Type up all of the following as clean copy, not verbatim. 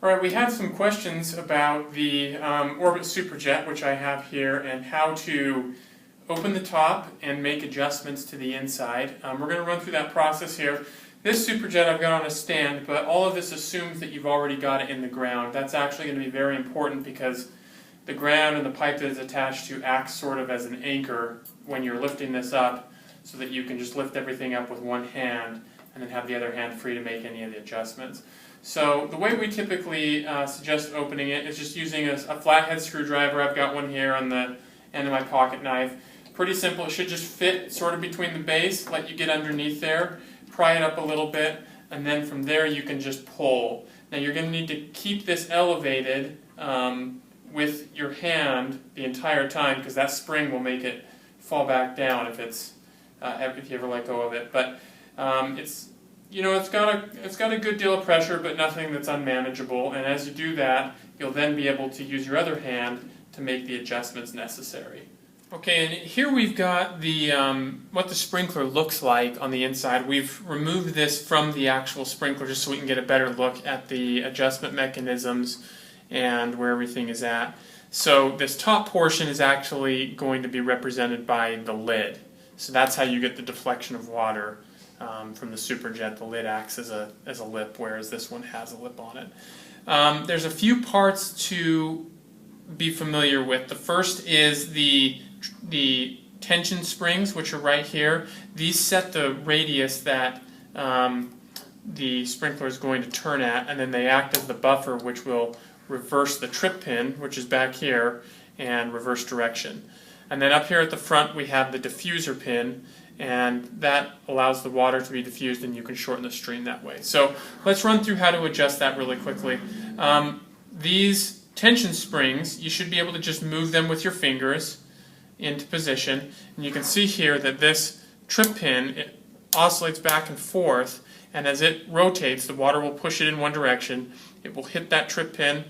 All right, we had some questions about the Orbit Superjet, which I have here, and how to open the top and make adjustments to the inside. We're going to run through that process here. This Superjet I've got on a stand, but all of this assumes that you've already got it in the ground. That's actually going to be very important because the ground and the pipe that is attached to acts sort of as an anchor when you're lifting this up, so that you can just lift everything up with one hand and then have the other hand free to make any of the adjustments. So the way we typically suggest opening it is just using a flathead screwdriver. I've got one here on the end of my pocket knife. Pretty simple. It should just fit sort of between the base, let you get underneath there, pry it up a little bit, and then from there you can just pull. Now you're going to need to keep this elevated with your hand the entire time, because that spring will make it fall back down if you ever let go of it. But it's got a good deal of pressure, but nothing that's unmanageable. And as you do that, you'll then be able to use your other hand to make the adjustments necessary. Okay, and here we've got the what the sprinkler looks like on the inside. We've removed this from the actual sprinkler just so we can get a better look at the adjustment mechanisms and where everything is at. So this top portion is actually going to be represented by the lid. So that's how you get the deflection of water from the Superjet. The lid acts as a lip, whereas this one has a lip on it. There's a few parts to be familiar with. The first is the tension springs, which are right here. These set the radius that the sprinkler is going to turn at, and then they act as the buffer, which will reverse the trip pin, which is back here, and reverse direction. And then up here at the front we have the diffuser pin, and that allows the water to be diffused, and you can shorten the stream that way. So let's run through how to adjust that really quickly. These tension springs, you should be able to just move them with your fingers into position, and you can see here that this trip pin, it oscillates back and forth, and as it rotates, the water will push it in one direction, it will hit that trip pin,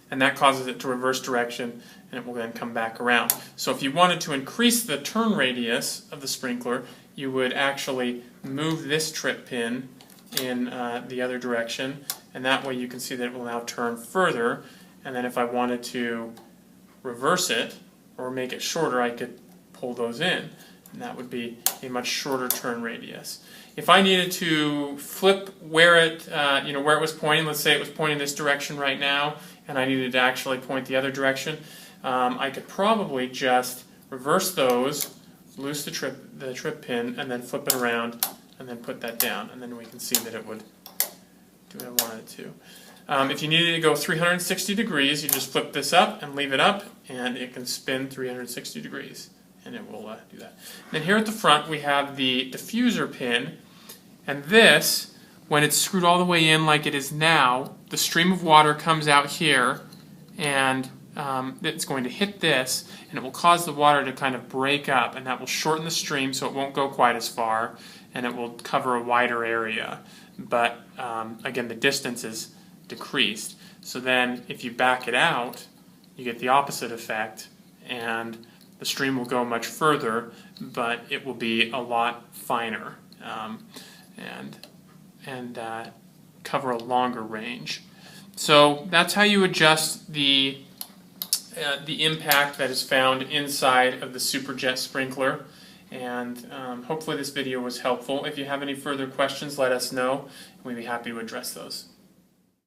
and that causes it to reverse direction, and it will then come back around. So if you wanted to increase the turn radius of the sprinkler, you would actually move this trip pin in the other direction, and that way you can see that it will now turn further. And then if I wanted to reverse it or make it shorter, I could pull those in, and that would be a much shorter turn radius. If I needed to flip where it was pointing, let's say it was pointing this direction right now, and I needed to actually point the other direction, I could probably just reverse those, loose the trip pin, and then flip it around, and then put that down, and then we can see that it would do what I wanted it to. If you needed to go 360 degrees, you just flip this up and leave it up, and it can spin 360 degrees, and it will do that. Then here at the front we have the diffuser pin, and this, when it's screwed all the way in like it is now, the stream of water comes out here, and it's going to hit this, and it will cause the water to kind of break up, and that will shorten the stream so it won't go quite as far, and it will cover a wider area. But again, the distance is decreased. So then if you back it out, you get the opposite effect, and the stream will go much further, but it will be a lot finer and cover a longer range. So that's how you adjust the impact that is found inside of the Superjet sprinkler. And hopefully this video was helpful. If you have any further questions, let us know, and we'd be happy to address those.